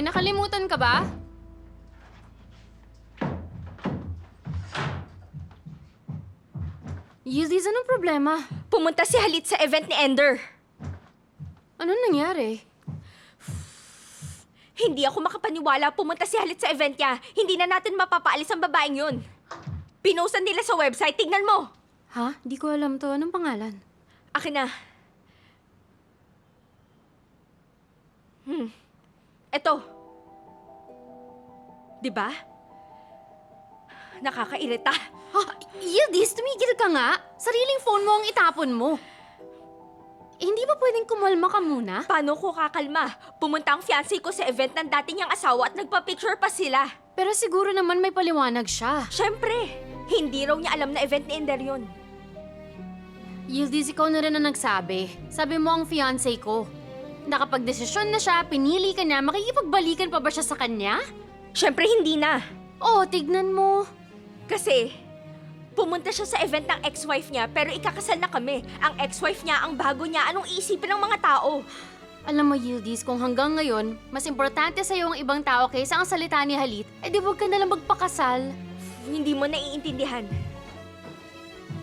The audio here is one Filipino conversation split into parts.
May nakalimutan ka ba? Yildiz, anong problema? Pumunta si Halit sa event ni Ender. Anong nangyari? Hindi ako makapaniwala pumunta si Halit sa event niya. Hindi na natin mapapaalis ang babaeng yun. Pinostan nila sa website. Tignan mo. Ha? Di ko alam to. Anong pangalan? Akin na. Eto. Diba? Nakakairita. Ha? Yildiz, tumigil ka nga. Sariling phone mo ang itapon mo. Hindi ba pwedeng kumalma ka muna? Paano ko kakalma? Pumunta ang fiancé ko sa event ng dati niyang asawa at nagpa-picture pa sila. Pero siguro naman may paliwanag siya. Siyempre, hindi raw niya alam na event ni Ender yun. Yildiz, ikaw na rin ang nagsabi. Sabi mo ang fiancé ko. Nakapagdesisyon na siya, pinili ka na, makikipagbalikan pa ba siya sa kanya? Siyempre, hindi na. Oh, tignan mo. Kasi, pumunta siya sa event ng ex-wife niya pero ikakasal na kami. Ang ex-wife niya, ang bago niya, anong iisipin ng mga tao? Alam mo, Yildiz, kung hanggang ngayon, mas importante sa'yo ang ibang tao kaysa ang salita ni Halit, di huwag ka nalang magpakasal. Hindi mo naiintindihan.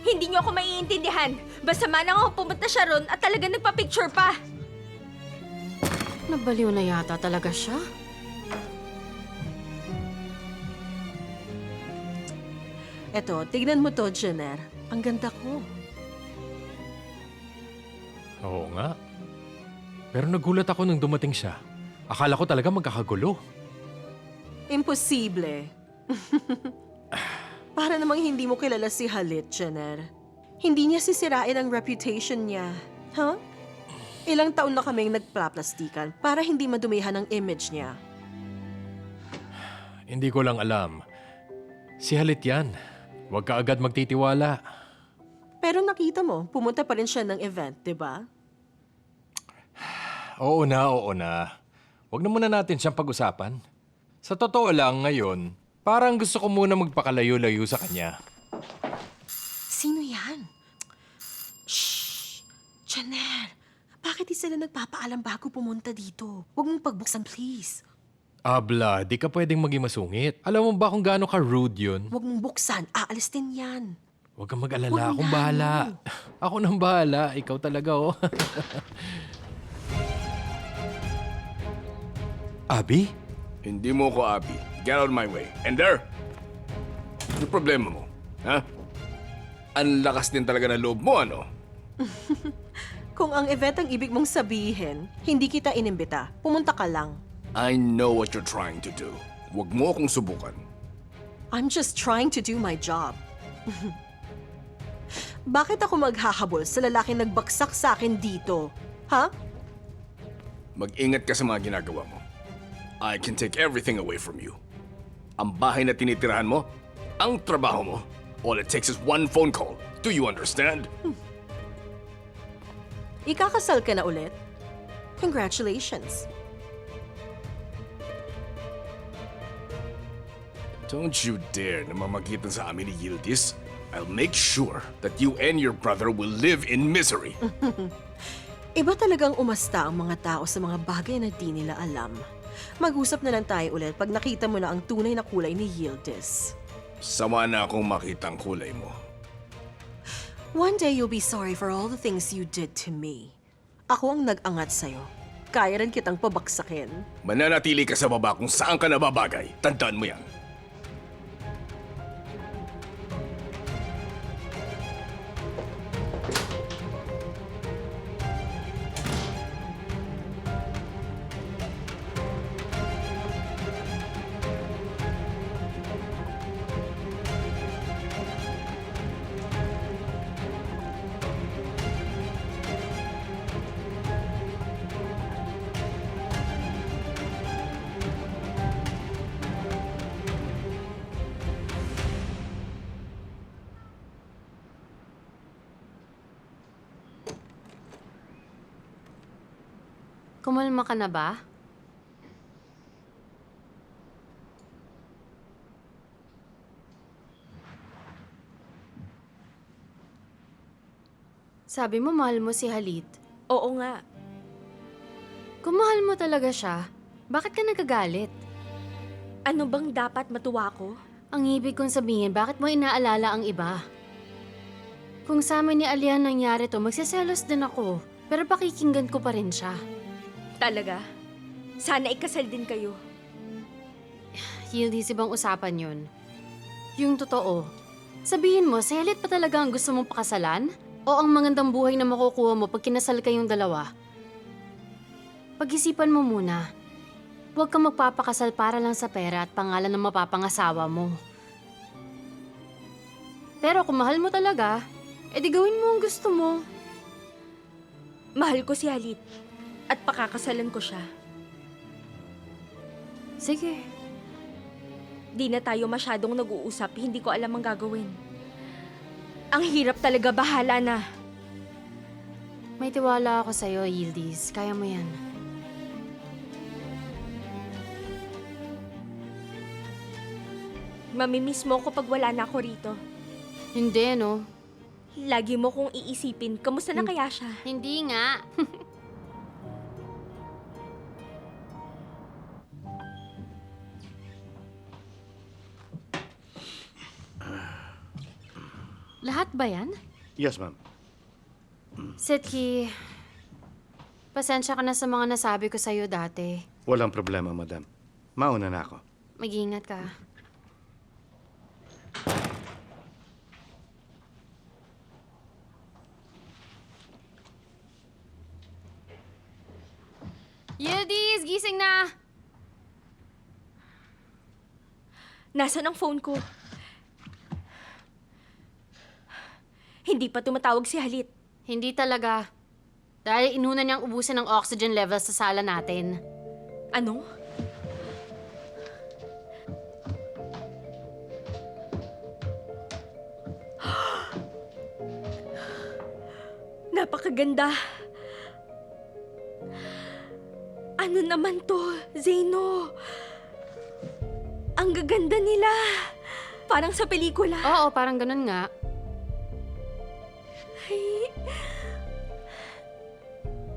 Hindi niyo ako maiintindihan. Basta manang ako pumunta siya ron at talaga nagpa-picture pa. Nabaliw na yata talaga siya. Eto, tignan mo to, Jenner. Ang ganda ko. Oo nga. Pero nagulat ako nung dumating siya. Akala ko talaga magkakagulo. Imposible. Para namang hindi mo kilala si Halit, Jenner. Hindi niya sisirain ang reputation niya. Huh? Ilang taon na kaming nagplaplastikan para hindi madumihan ang image niya. Hindi ko lang alam. Si Halit yan. Huwag ka agad magtitiwala. Pero nakita mo, pumunta pa rin siya ng event, di ba? Oo na, oo na. Huwag na muna natin siyang pag-usapan. Sa totoo lang ngayon, parang gusto ko muna magpakalayo-layo sa kanya. Sino yan? Shh! Jenner, bakit di sila nagpapaalam bago pumunta dito? Huwag mong pagbuksan, please. Abla, di ka pwedeng maging masungit. Alam mo ba kung gaano ka rude yun? Huwag mong buksan, aalis din yan. Huwag kang mag-alala, Huwag akong na, bahala. no. Ako nang bahala, ikaw talaga oh. Abi? Hindi mo ko, Abby. Get out of my way. Ender! Ano problema mo? Ha? Ang lakas din talaga ng loob mo, ano? Kung ang event ang ibig mong sabihin, hindi kita inimbita. Pumunta ka lang. I know what you're trying to do. Huwag mo akong subukan. I'm just trying to do my job. Bakit ako maghahabol sa lalaking nagbaksak sa akin dito? Ha? Mag-ingat ka sa mga ginagawa mo. I can take everything away from you. Ang bahay na tinitirahan mo, ang trabaho mo. All it takes is one phone call. Do you understand? Ikakasal ka na ulit? Congratulations. Don't you dare na mamagitan sa amin ni Yildiz. I'll make sure that you and your brother will live in misery. Iba talagang umasta ang mga tao sa mga bagay na di nila alam. Mag-usap na lang tayo ulit pag nakita mo na ang tunay na kulay ni Yildiz. Sama na akong makita ang kulay mo. One day you'll be sorry for all the things you did to me. Ako ang nag-angat sa'yo. Kaya rin kitang pabaksakin. Mananatili ka sa baba kung saan ka nababagay. Tandaan mo yan. Kumalma ka na ba? Sabi mo mahal mo si Halit. Oo nga. Kung mahal mo talaga siya, Bakit ka nagkagalit? Ano bang dapat matuwa ko? Ang ibig kong sabihin, bakit mo inaalala ang iba? Kung sa amin ni Alian nangyari to, magsiselos din ako. Pero pakikinggan ko pa rin siya. Talaga? Sana ikasal din kayo. Yildiz, ibang usapan yun. Yung totoo. Sabihin mo, si Halit pa talaga ang gusto mong pakasalan? O ang magandang buhay na makukuha mo pag kinasal kayong dalawa? Pag-isipan mo muna. Huwag kang magpapakasal para lang sa pera at pangalan ng mapapangasawa mo. Pero kung mahal mo talaga, edi gawin mo ang gusto mo. Mahal ko si Halit at pakakasalan ko siya. Sige. Di na tayo masyadong nag-uusap, hindi ko alam ang gagawin. Ang hirap talaga, bahala na. May tiwala ako sa'yo, Yildiz. Kaya mo yan. Mamimiss mo ko pag wala na ako rito. Hindi, no? Lagi mo kong iisipin, kamusta na kaya siya? Hindi nga. Lahat ba yan? Yes, ma'am. Setki, pasensya ka na sa mga nasabi ko sa'yo dati. Walang problema, madam. Mauna na ako. Mag-iingat ka. Yildiz, gising na! Nasaan ang phone ko? Hindi pa tumatawag si Halit. Hindi talaga. Dahil inuna niyang ubusin ang oxygen levels sa sala natin. Ano? Napakaganda. Ano naman to, Zeno? Ang gaganda nila. Parang sa pelikula. Oo, parang ganun nga.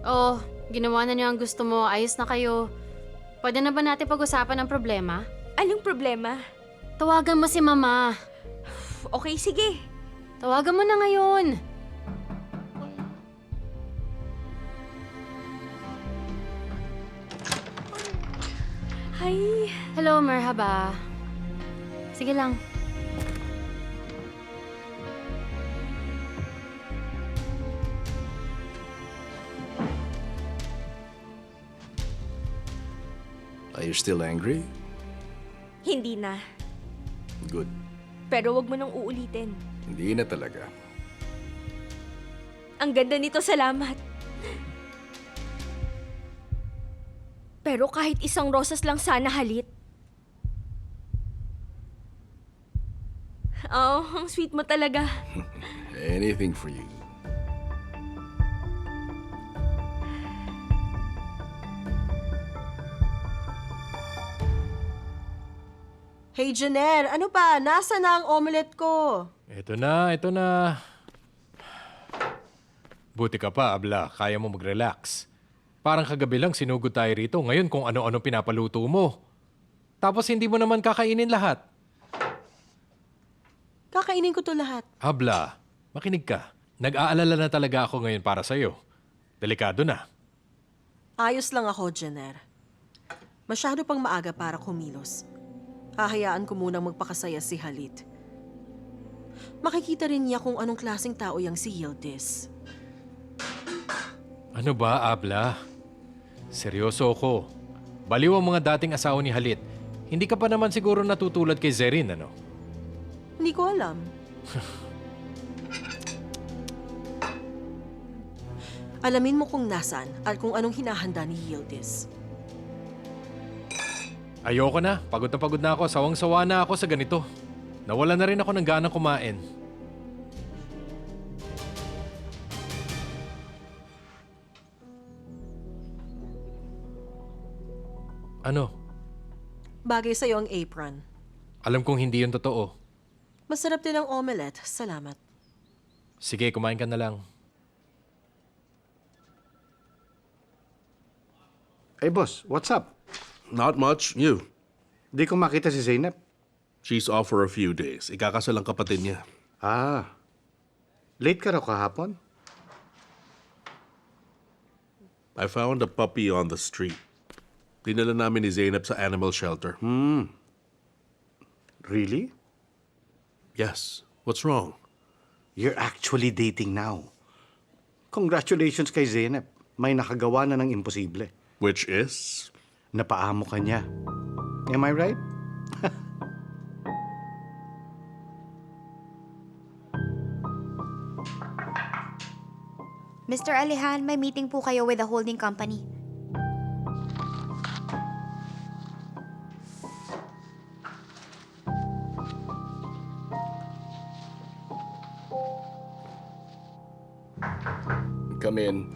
Oh, ginawa na niya ang gusto mo. Ayos na kayo. Pwede na ba natin pag-usapan ang problema? Anong problema? Tawagan mo si Mama. Okay, sige. Tawagan mo na ngayon. Hi. Hello, merhaba. Sige lang. Are you still angry? Hindi na. Good. Pero wag mo nang uulitin. Hindi na talaga. Ang ganda nito, salamat. Pero kahit isang rosas lang sana, Halit. Oh, ang sweet mo talaga. Anything for you. Hey, Jenner, ano ba? Nasa na ang omelet ko? Ito na, ito na. Buti ka pa, Abla. Kaya mo mag-relax. Parang kagabi lang sinugod tayo rito. Ngayon kung ano-ano pinapaluto mo. Tapos hindi mo naman kakainin lahat. Kakainin ko to lahat. Abla, makinig ka. Nag-aalala na talaga ako ngayon para sa'yo. Delikado na. Ayos lang ako, Jenner. Masyado pang maaga para kumilos. Hahayaan ko munang magpakasaya si Halit. Makikita rin niya kung anong klaseng tao yang si Yildiz. Ano ba, Abla? Seryoso ako. Baliw ang mga dating asawa ni Halit. Hindi ka pa naman siguro natutulad kay Zerin, ano? Hindi ko alam. Alamin mo kung nasaan at kung anong hinahanda ni Yildiz. Ayoko na. Pagod na ako. Sawang-sawa na ako sa ganito. Nawala na rin ako ng ganang kumain. Ano? Bagay sa'yo ang apron. Alam kong hindi yun totoo. Masarap din ang omelette. Salamat. Sige, kumain ka na lang. Hey, boss, what's up? Not much. You. Di ko makita si Zainab. She's off for a few days. Ikakasal ang kapatid niya. Ah. Late ka raw kahapon? I found a puppy on the street. Dinala namin ni Zainab sa animal shelter. Really? Yes. What's wrong? You're actually dating now. Congratulations kay Zainab. May nakagawa na ng imposible. Which is? Napaamo ka niya. Am I right? Mr. Alejan, may meeting po kayo with the holding company. Come in.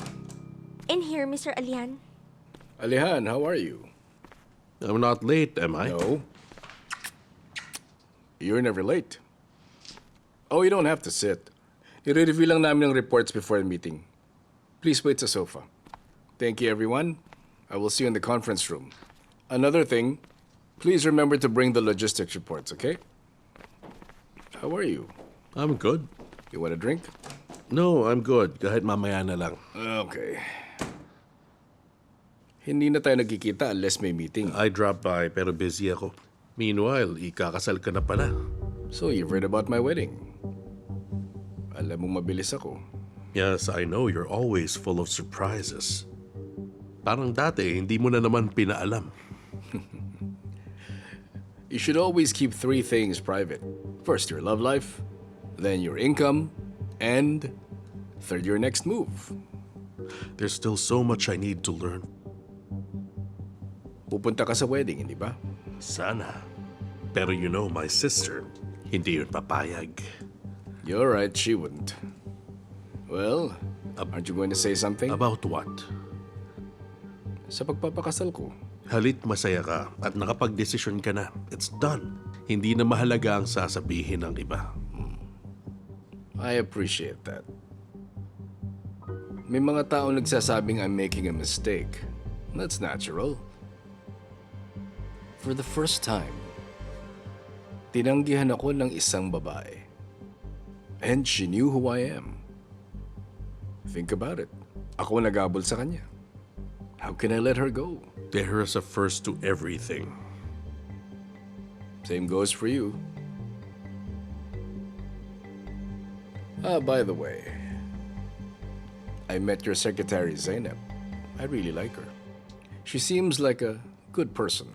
In here, Mr. Alian. Alihan, how are you? I'm not late, am I? No. You're never late. Oh, you don't have to sit. I-review lang namin ang reports before the meeting. Please wait sa sofa. Thank you, everyone. I will see you in the conference room. Another thing, please remember to bring the logistics reports, okay? How are you? I'm good. You want a drink? No, I'm good. Kahit mamaya na lang. Okay. Hindi na tayo nagkikita unless may meeting. I dropped by pero busy ako. Meanwhile, ikakasal ka na pala. So you've read about my wedding. Alam mong mabilis ako. Yes, I know you're always full of surprises. Parang dati, hindi mo na naman pinaalam. You should always keep 3 things private. First, your love life, then your income, and third, your next move. There's still so much I need to learn. Pupunta ka sa wedding, hindi ba? Sana. Pero you know, my sister, hindi yun papayag. You're right, she wouldn't. Well, aren't you going to say something? About what? Sa pagpapakasal ko. Halit masaya ka at nakapag-desisyon ka na. It's done. Hindi na mahalaga ang sasabihin ng iba. I appreciate that. May mga tao nagsasabing I'm making a mistake. That's natural. For the first time, tinanggihan ako ng isang babae. And she knew who I am. Think about it. Ako nagabol sa kanya. How can I let her go? There is a first to everything. Same goes for you. By the way, I met your secretary, Zainab. I really like her. She seems like a good person.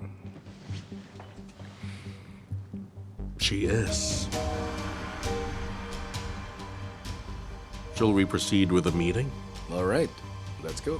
She is. Shall we proceed with the meeting? All right, let's go.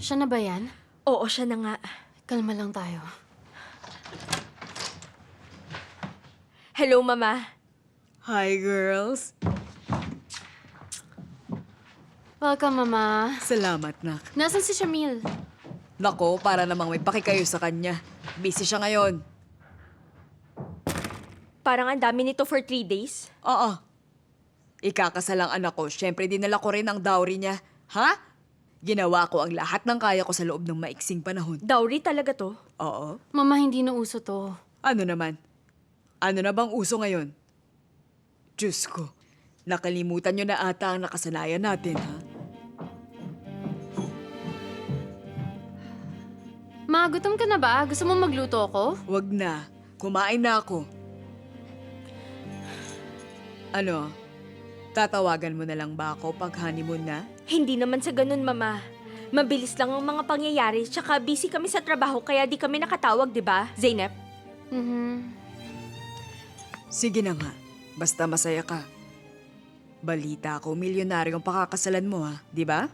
Siya na ba yan? Oo, siya na nga. Kalma lang tayo. Hello, Mama. Hi, girls. Welcome, Mama. Salamat, nak. Nasaan si Shamil? Nako, para namang may pakikayo sa kanya. Busy siya ngayon. Parang ang dami nito for 3 days. Oo. Ikakasal ang anak ko. Siyempre, dinala ko rin ang dowry niya. Ha? Ginawa ko ang lahat ng kaya ko sa loob ng maiksing panahon. Dowry talaga to. Oo. Mama, hindi na uso to. Ano naman? Ano na bang uso ngayon? Diyos ko, nakalimutan niyo na ata ang nakasanayan natin, ha? Ma, gutom ka na ba? Gusto mo magluto ako? Wag na. Kumain na ako. Ano? Tatawagan mo na lang ba ako pag honeymoon na? Hindi naman sa ganun, Mama. Mabilis lang ang mga pangyayari, tsaka busy kami sa trabaho kaya di kami nakatawag, di ba, Zeynep? Sige na nga. Basta masaya ka. Balita ko, milyonaryong pakakasalan mo, ha? Di ba?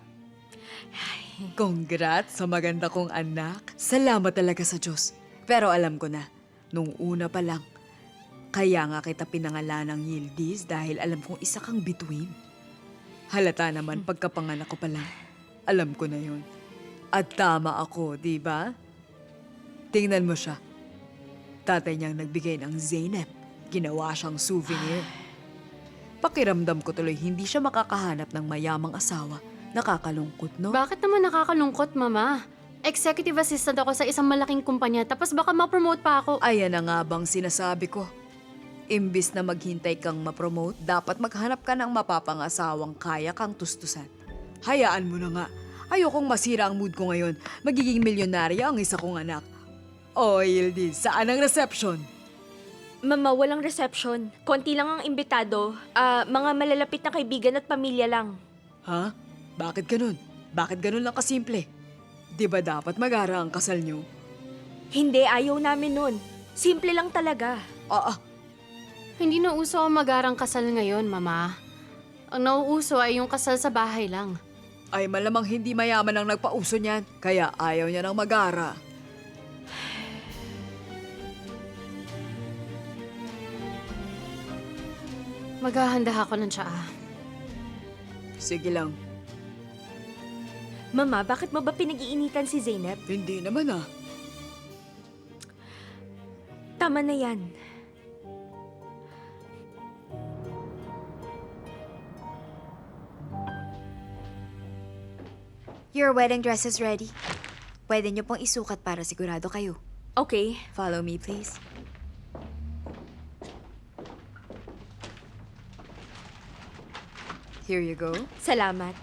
Congrats sa maganda kong anak. Salamat talaga sa Diyos. Pero alam ko na, nung una pa lang, kaya nga kita pinangalan ng Yildiz dahil alam kong isa kang bituin. Halata naman pagkapanganak ko pa lang. Alam ko na yun. At tama ako, di ba? Tingnan mo siya. Tatay niyang nagbigay ng Zeynep. Ginawa siyang souvenir. Pakiramdam ko tuloy hindi siya makakahanap ng mayamang asawa. Nakakalungkot, no? Bakit naman nakakalungkot, Mama? Executive assistant ako sa isang malaking kumpanya, tapos baka ma-promote pa ako. Ayan na nga bang sinasabi ko. Imbis na maghintay kang ma-promote, dapat maghanap ka ng mapapangasawang kaya kang tustusan. Hayaan mo na nga. Ayokong masira ang mood ko ngayon. Magiging milyonarya ang isa kong anak. O, Yildiz, saan ang reception? Mama, walang reception. Konti lang ang imbitado. Mga malalapit na kaibigan at pamilya lang. Ha? Bakit ganun? Bakit ganun lang kasimple? Di ba dapat mag-ara ang kasal niyo? Hindi, ayaw namin nun. Simple lang talaga. Hindi na uso ang magarang kasal ngayon, Mama. Ang nauuso ay yung kasal sa bahay lang. Ay malamang hindi mayaman ang nagpauso niyan, kaya ayaw niya ng mag-ara. Maghahanda ako ng tsaa. Sige lang. Mama, bakit mo ba pinag-iinitan si Zeynep? Hindi naman ah. Tama na yan. Your wedding dress is ready. Pwede niyo pong isukat para sigurado kayo. Okay. Follow me, please. Here you go. Salamat.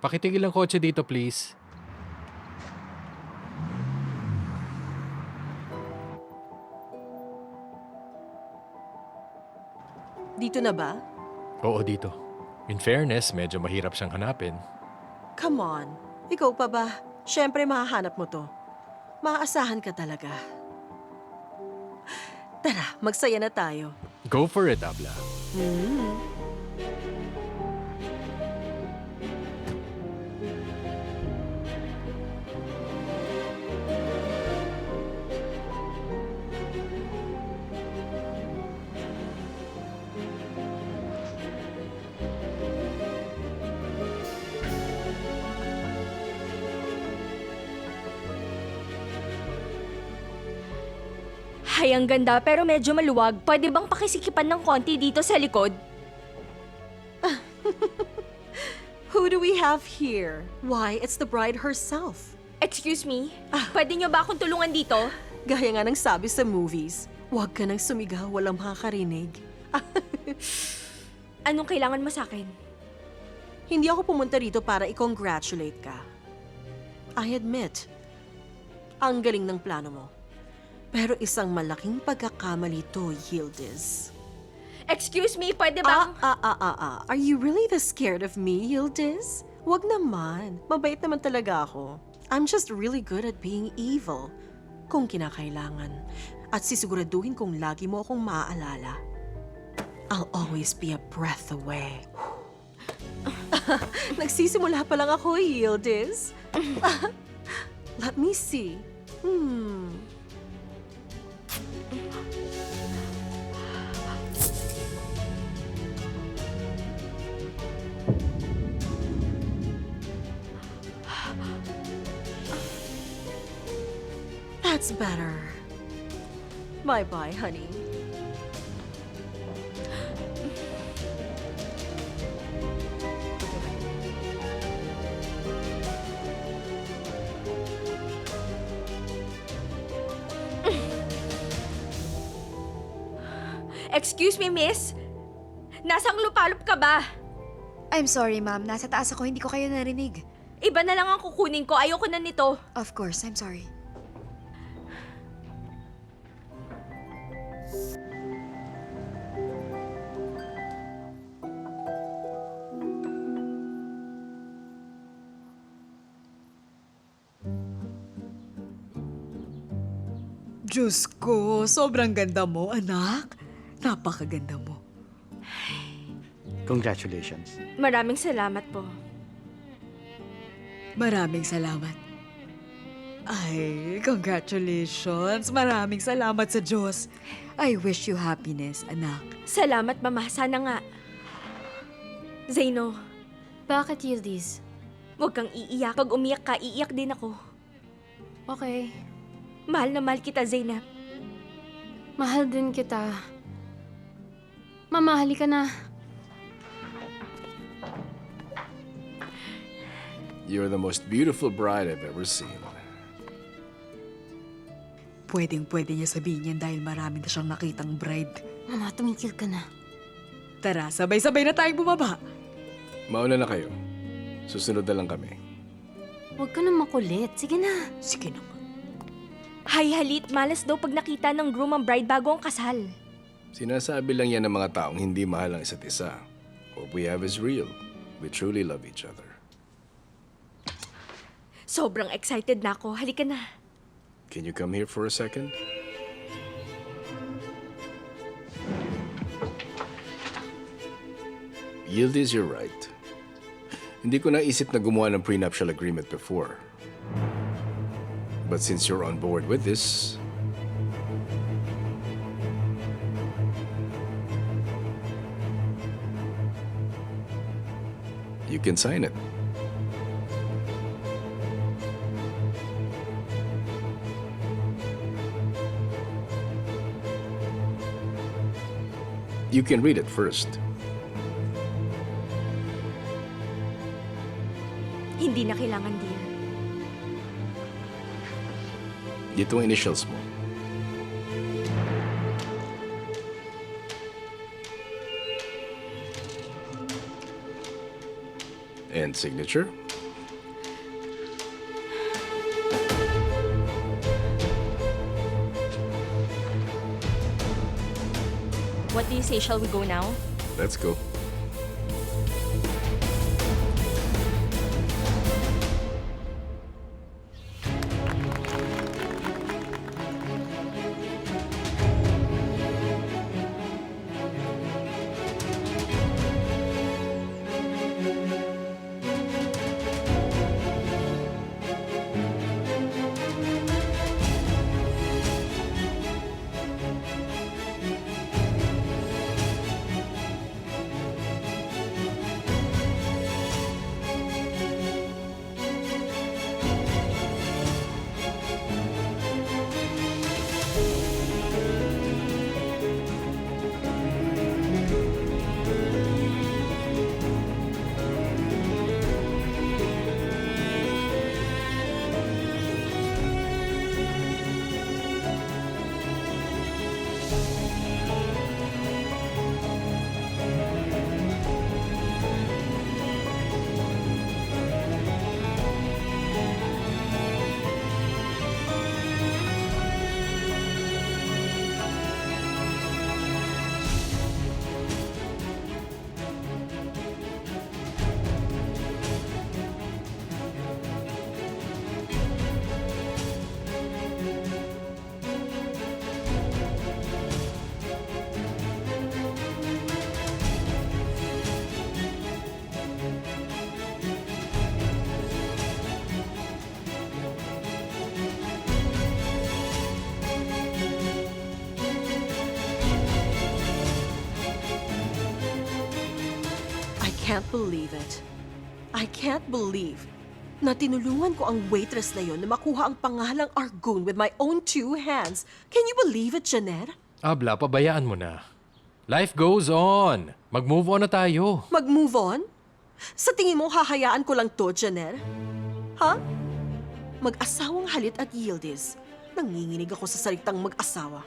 Pakitigil ang kotse dito, please. Dito na ba? Oo, dito. In fairness, medyo mahirap siyang hanapin. Come on. Ikaw pa ba? Siyempre, mahahanap mo to. Maaasahan ka talaga. Tara, magsaya na tayo. Go for it, Abla. Ay, ang ganda pero medyo maluwag. Pwede bang pakisikipan ng konti dito sa likod? Who do we have here? Why, it's the bride herself. Excuse me? Pwede niyo ba akong tulungan dito? Gaya nga ng sabi sa movies, huwag ka nang sumigaw, walang makakarinig. Anong kailangan mo sa akin? Hindi ako pumunta rito para i-congratulate ka. I admit, ang galing ng plano mo. Pero isang malaking pagkakamali to, Yildiz. Excuse me, pwede bang... Are you really this scared of me, Yildiz? Wag naman. Mabait naman talaga ako. I'm just really good at being evil. Kung kinakailangan. At sisiguraduhin kong lagi mo akong maaalala. I'll always be a breath away. Nagsisimula pa lang ako, Yildiz. Let me see. That's better. Bye-bye, honey. Excuse me, miss? Nasang lupalop ka ba? I'm sorry, ma'am. Nasa taas ako, hindi ko kayo narinig. Iba na lang ang kukunin ko. Ayoko na nito. Of course, I'm sorry. Diyos ko, sobrang ganda mo, anak. Napakaganda mo. Congratulations. Maraming salamat po. Maraming salamat. Ay, congratulations. Maraming salamat sa Diyos. I wish you happiness, anak. Salamat, Mama. Sana nga. Zaino, Bakit, Yildiz? huwag kang iiyak. Pag umiyak ka, iiyak din ako. Okay. Mahal na mahal kita, Zainab. Mahal din kita. Mamahali ka na. You're the most beautiful bride I've ever seen. Pwedeng-pwede niya sabihin yan dahil marami na siyang nakitang bride. Mama, tumigil ka na. Tara, sabay-sabay na tayong bumaba. Mauna na kayo. Susunod na lang kami. Huwag ka na makulit. Sige na. Sige naman. Hay halit, malas daw pag nakita ng groom ang bride bago ang kasal. Sinasabi lang yan ng mga taong hindi mahal ang isa't isa. What we have is real. We truly love each other. Sobrang excited na ako. Halika na. Can you come here for a second? Yildiz, you're right. Hindi ko naisip na gumawa ng prenuptial agreement before. But since you're on board with this, you can sign it. You can read it first. Hindi na kailangan, dear. Dito ang initials mo. And signature. What do you say? Shall we go now? Let's go. I can't believe it. I can't believe na tinulungan ko ang waitress na yon na makuha ang pangalang Argun with my own 2 hands. Can you believe it, Janet? Abla, pabayaan mo na. Life goes on. Mag-move on na tayo. Mag-move on? Sa tingin mo, hahayaan ko lang to, Janet? Ha? Mag-asawang Halit at Yildiz. Nanginginig ako sa salitang mag-asawa.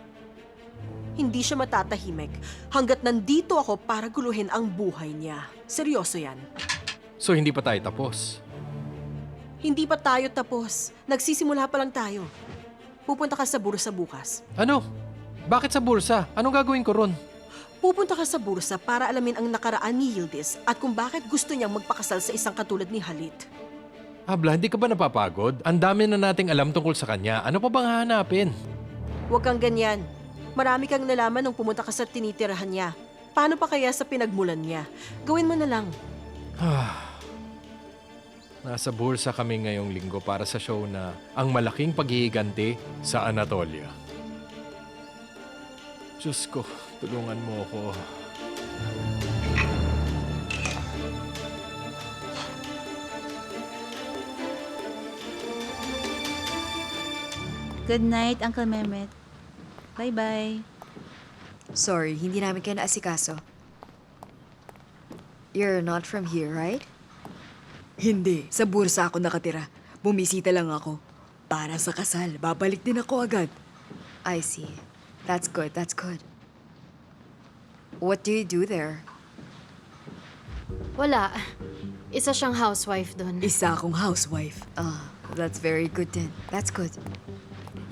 Hindi siya matatahimik hanggat nandito ako para guluhin ang buhay niya. Seryoso yan. So hindi pa tayo tapos. Hindi pa tayo tapos. Nagsisimula pa lang tayo. Pupunta ka sa bursa bukas. Ano? Bakit sa bursa? Anong gagawin ko ron? Pupunta ka sa bursa para alamin ang nakaraan ni Yildiz at kung bakit gusto niyang magpakasal sa isang katulad ni Halit. Abla, hindi ka ba napapagod? Ang dami na nating alam tungkol sa kanya. Ano pa bang hahanapin? Huwag kang ganyan. Marami kang nalaman nung pumunta ka sa tinitirahan niya. Paano pa kaya sa pinagmulan niya? Gawin mo na lang. Nasa bursa kami ngayong linggo para sa show na Ang Malaking Paghihiganti sa Anatolia. Diyos ko, tulungan mo ako. Good night, Uncle Mehmet. Bye-bye. Sorry, hindi namin kayo naasikaso. You're not from here, right? Hindi, sa bursa ako nakatira. Bumisita lang ako. Para sa kasal, babalik din ako agad. I see. That's good, that's good. What do you do there? Wala. Isa siyang housewife doon. Isa akong housewife. That's very good din. That's good.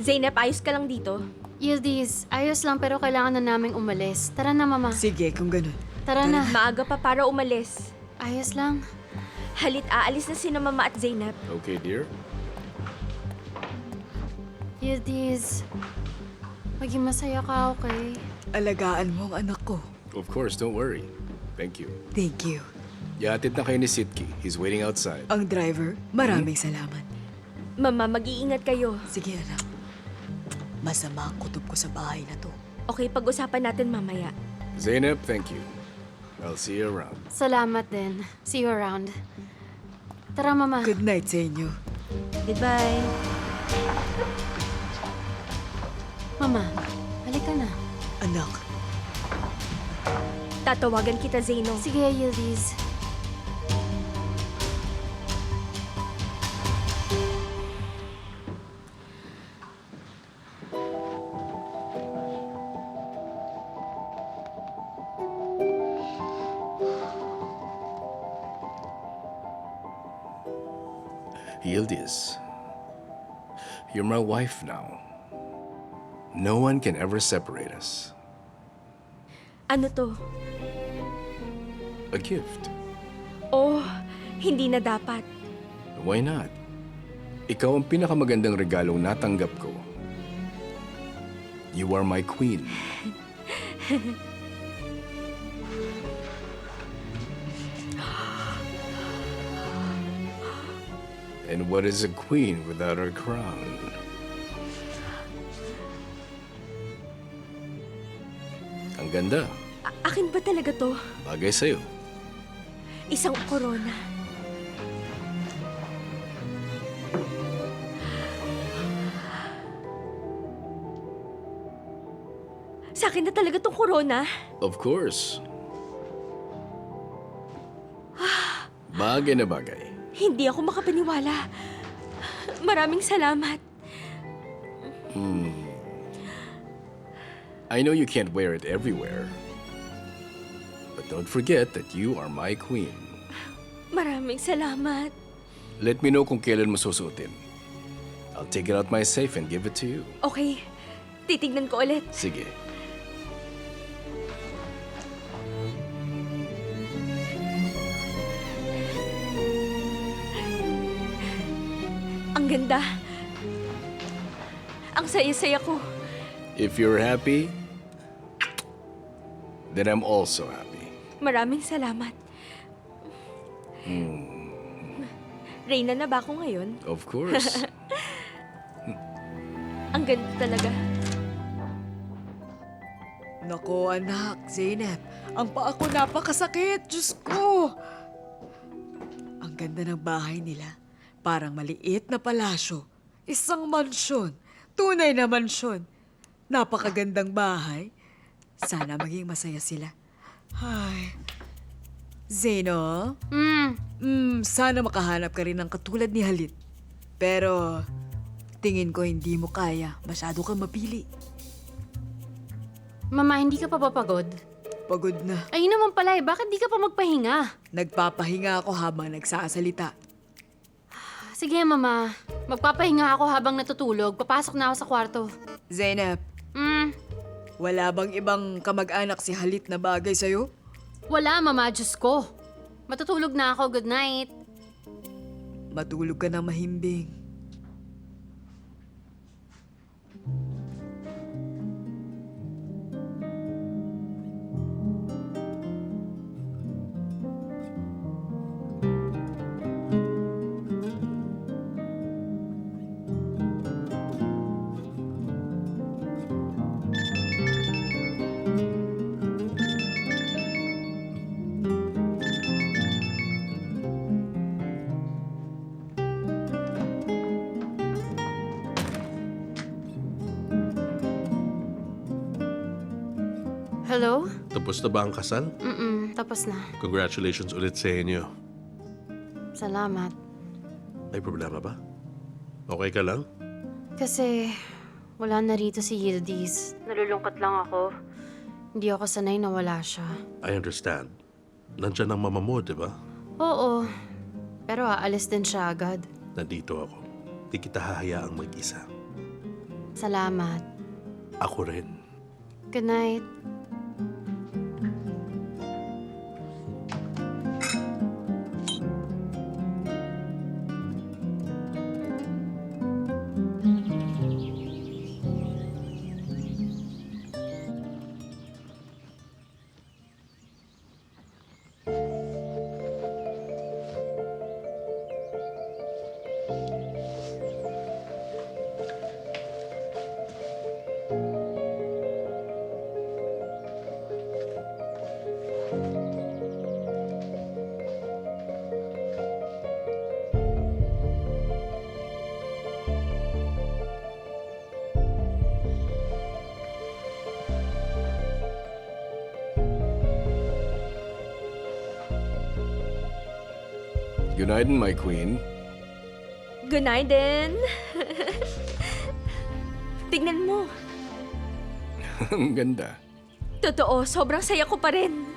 Zeynep, ayos ka lang dito? Yildiz, ayos lang pero kailangan na naming umalis. Tara na, Mama. Sige, kung ganun. Tara na. Maaga pa para umalis. Ayos lang. Halit, aalis na sina Mama at Zeynep. Okay, dear? Yildiz, maging masaya ka, okay? Alagaan mo ang anak ko. Of course, don't worry. Thank you. Thank you. Yahatid na kayo ni Sitki. He's waiting outside. Ang driver, maraming salamat. Mama, mag-iingat kayo. Sige, anak. Masama ang kutob ko sa bahay na to. Okay, pag-usapan natin mamaya. Zeynep, thank you. I'll see you around. Salamat din. See you around. Tara, Mama. Good night sa inyo. Goodbye. Mama, halika na. Anak, Tatawagan kita, Zeyno. Sige, Yildiz. Yildiz, you're my wife now. No one can ever separate us. Ano to? A gift. Oh, hindi na dapat. Why not? Ikaw ang pinakamagandang regalong natanggap ko. You are my queen. And what is a queen without her crown? Ang ganda. Akin ba talaga to? Bagay sa'yo. Isang korona. Sa akin na talaga tong korona. Of course. Bagay na bagay. Hindi ako makapaniwala. Maraming salamat. I know you can't wear it everywhere. But don't forget that you are my queen. Maraming salamat. Let me know kung kailan mo susuotin. I'll take it out my safe and give it to you. Okay, titignan ko ulit. Sige. Ang ganda. Ang saya-saya ko. If you're happy, then I'm also happy. Maraming salamat. Reyna na ba ako ngayon? Of course. Ang ganda talaga. nako anak, Zeynep. Ang paa ko napakasakit. Diyos ko. Ang ganda ng bahay nila. Parang maliit na palasyo. Isang mansyon. Tunay na mansyon. Napakagandang bahay. Sana maging masaya sila. Ay. Zeno, sana makahanap ka rin ng katulad ni Halit. Pero, tingin ko hindi mo kaya. Masyado kang mapili. Mama, hindi ka pa papagod? Pagod na. Ayun naman pala eh, bakit di ka pa magpahinga? Nagpapahinga ako habang nagsasalita. Sige, Mama. Magpapahinga ako habang natutulog. Papasok na ako sa kwarto. Zainab, wala bang ibang kamag-anak si Halit na bagay sa'yo? Wala, Mama. Diyos ko. Matutulog na ako. Good night. Matulog ka na mahimbing. Hello? Tapos na ba ang kasal? Tapos na. Congratulations ulit sa inyo. Salamat. May problema ba? Okay ka lang? Kasi wala na rito si Yildiz. Nalulungkot lang ako. Hindi ako sanay na wala siya. I understand. Nandiyan ang mama mo, di ba? Oo. Pero aalis din siya agad. Nandito ako. Di kita hahayaang mag-isa. Salamat. Ako rin. Good night. Good night, my queen. Good night din. Tignan mo. Ang ganda. Totoo, sobrang saya ko pa rin.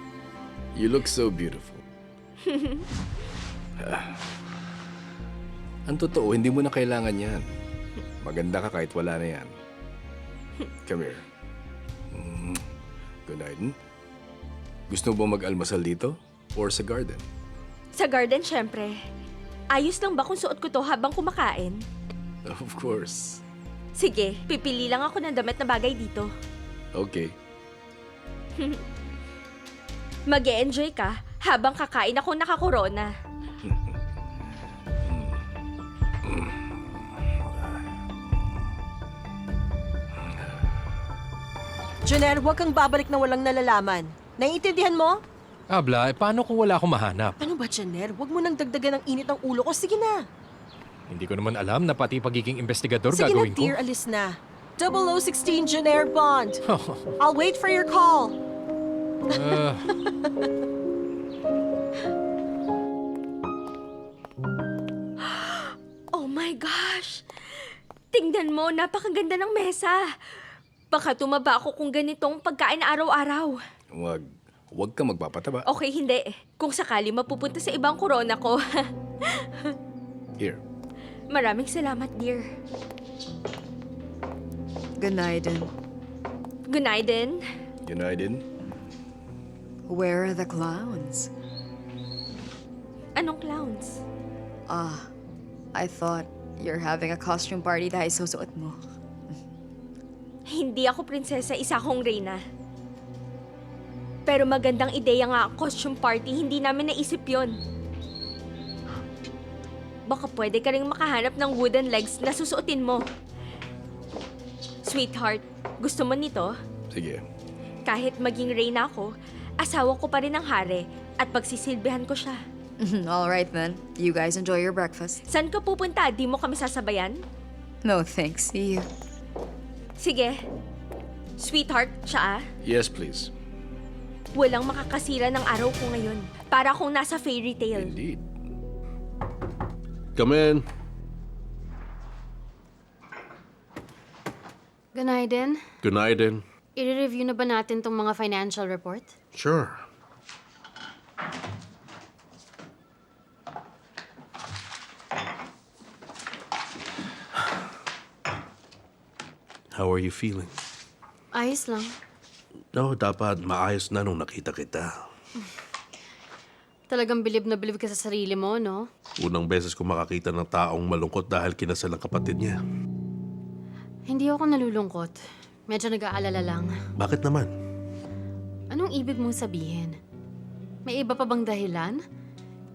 You look so beautiful. Ang totoo, hindi mo na kailangan yan. Maganda ka kahit wala na yan. Come here. Good night. Gusto mo ba mag-almasal dito? Or sa garden? Sa garden, syempre. Ayos lang ba kung suot ko to habang kumakain? Of course. Sige, pipili lang ako ng damit na bagay dito. Okay. Mag-e-enjoy ka habang kakain ako nakakorona. Joner, huwag kang babalik na walang nalalaman. Naiintindihan mo? Abla, paano kung wala akong mahanap? Ano ba, Joner? Huwag mo nang dagdagan ng init ng ulo ko. Sige na. Hindi ko naman alam na pati pagiging investigador Sige na, gagawin ko. dear. Alis na. 0016 Joner Bond. I'll wait for your call. Oh my gosh! Tingnan mo, napakaganda ng mesa. Baka tumaba ako kung ganitong pagkain araw-araw. Wag ka magpapataba. Okay, hindi. Kung sakali mapupunta sa ibang corona ko. Here. Maraming salamat, dear. Good night, then. Good night din. Good night, din. Where are the clowns? Anong clowns? I thought you're having a costume party dahil susuot mo. Hindi ako prinsesa, isa akong reyna. Pero magandang ideya nga ang costume party, hindi namin naisip yon. Baka pwede ka rin makahanap ng wooden legs na susuotin mo. Sweetheart, gusto mo nito? Sige. Kahit maging reyna ako, asawa ko pa rin ang hari at pagsisilbihan ko siya. All right then. You guys enjoy your breakfast. Saan ka pupunta? Di mo kami sasabayan? No thanks. See you. Sige. Sweetheart, siya ah. Yes, please. Walang makakasira ng araw ko ngayon. Para akong nasa fairy tale. Indeed. Come in. Ganaydin. Good night, then. I-review na ba natin tong mga financial report? Sure. How are you feeling? Ayos lang. No, dapat maayos na nung nakita kita. Talagang bilib na bilib ka sa sarili mo, no? Unang beses ko makakita ng taong malungkot dahil kinasal ang kapatid niya. Hindi ako nalulungkot. Medyo nag-aalala lang. Bakit naman? Anong ibig mong sabihin? May iba pa bang dahilan?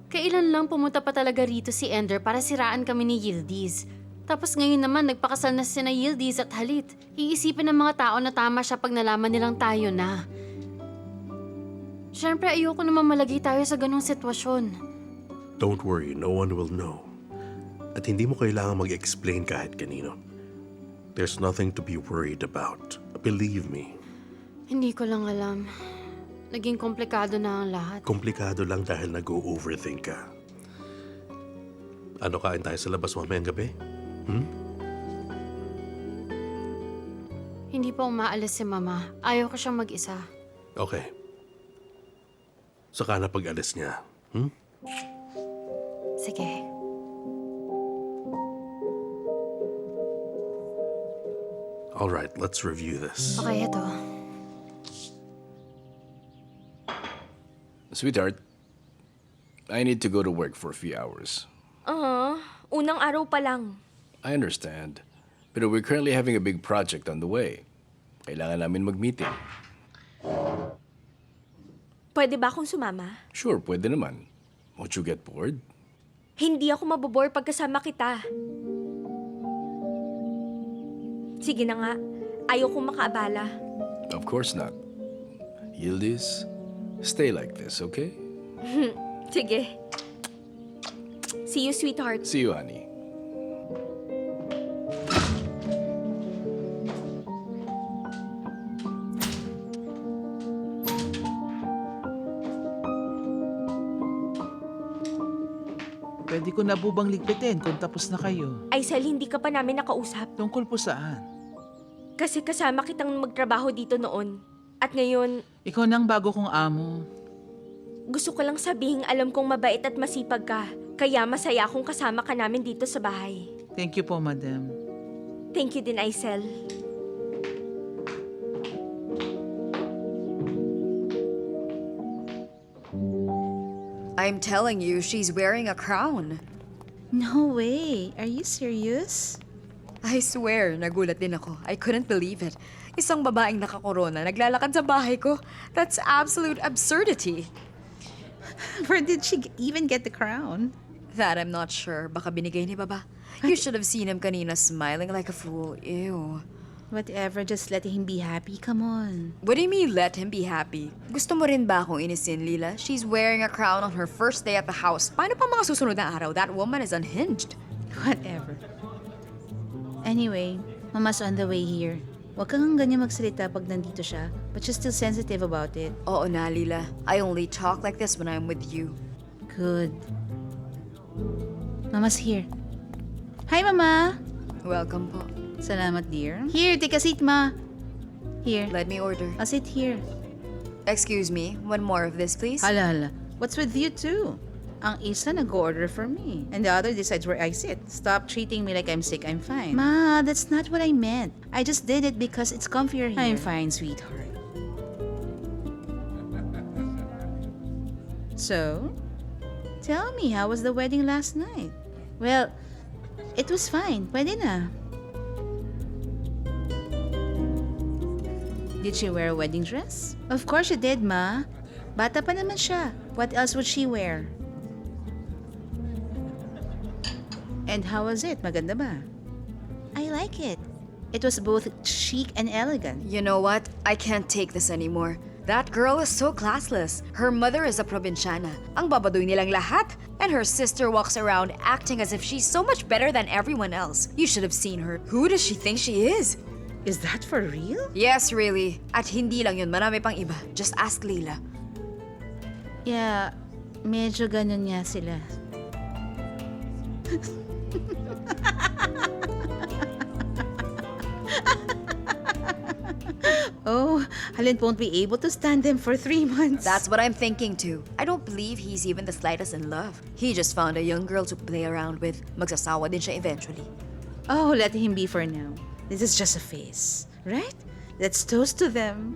Kailan lang pumunta pa talaga rito si Ender para siraan kami ni Yildiz. Tapos ngayon naman nagpakasal na sina Yildiz at Halit. Iisipin ng mga tao na tama siya pag nalaman nilang tayo na. Siyempre ayoko naman malagay tayo sa ganong sitwasyon. Don't worry, no one will know. At hindi mo kailangan mag-explain kahit kanino. There's nothing to be worried about. Believe me. Hindi ko lang alam. Naging komplikado na ang lahat. Komplikado lang dahil nag-o-overthink ka. Ano, kain tayo sa labas mamayang gabi? Hindi pa umaalis si Mama. Ayaw ko siyang mag-isa. Okay. Saka na pag-alis niya. Sige. All right, let's review this. Okay, ito. Sweetheart, I need to go to work for a few hours. Unang araw pa lang. I understand. Pero we're currently having a big project on the way. Kailangan namin mag-meeting. Pwede ba akong sumama? Sure, pwede naman. Won't you get bored? Hindi ako mabobore pagkasama kita. Sige na nga. Ayaw kong makaabala. Of course not. Yildiz, stay like this, okay? Sige. See you, sweetheart. See you, honey. Pwede ko na po bang ligpitin kung tapos na kayo? Aisel, hindi ka pa namin nakausap. Tungkol po saan? Kasi kasama kitang magtrabaho dito noon. At ngayon, Ikaw nang bago kong amo. gusto ko lang sabihing alam kong mabait at masipag ka. Kaya masaya akong kasama ka namin dito sa bahay. Thank you po, madam. Thank you din, Aisel. I'm telling you, she's wearing a crown. No way. Are you serious? I swear, nagulat din ako. I couldn't believe it. Isang babaeng nakakorona, naglalakad sa bahay ko. That's absolute absurdity. Where did she even get the crown? That I'm not sure. Baka binigay ni Baba. You should have seen him kanina smiling like a fool. Ew. Whatever, just let him be happy. Come on. What do you mean, let him be happy? Gusto mo rin ba akong inisin, Lila? She's wearing a crown on her first day at the house. Paano pa mga susunod na araw? That woman is unhinged. Whatever. Anyway, Mama's on the way here. Huwag kang ganyan magsalita pag nandito siya, but she's still sensitive about it. Oo na, Lila. I only talk like this when I'm with you. Good. Mama's here. Hi, Mama! Welcome po. Salamat, dear. Here, take a seat, Ma. Here. Let me order. I'll sit here. Excuse me, one more of this, please. Hala. What's with you two? Ang isa nag-order for me, and the other decides where I sit. Stop treating me like I'm sick. I'm fine. Ma, that's not what I meant. I just did it because it's comfier here. I'm fine, sweetheart. So, tell me, how was the wedding last night? Well, it was fine. Pwede na. Did she wear a wedding dress? Of course she did, Ma. Bata pa naman siya. What else would she wear? And how was it? Maganda ba? I like it. It was both chic and elegant. You know what? I can't take this anymore. That girl is so classless. Her mother is a provinciana. Ang babadoy nilang lahat. And her sister walks around acting as if she's so much better than everyone else. You should have seen her. Who does she think she is? Is that for real? Yes, really. At hindi lang yun, marami pang iba. Just ask Leila. Yeah, medyo ganun nga sila. Oh, Halin won't be able to stand them for 3 months. That's what I'm thinking too. I don't believe he's even the slightest in love. He just found a young girl to play around with. Magsasawa din siya eventually. Oh, let him be for now. This is just a phase, right? Let's toast to them.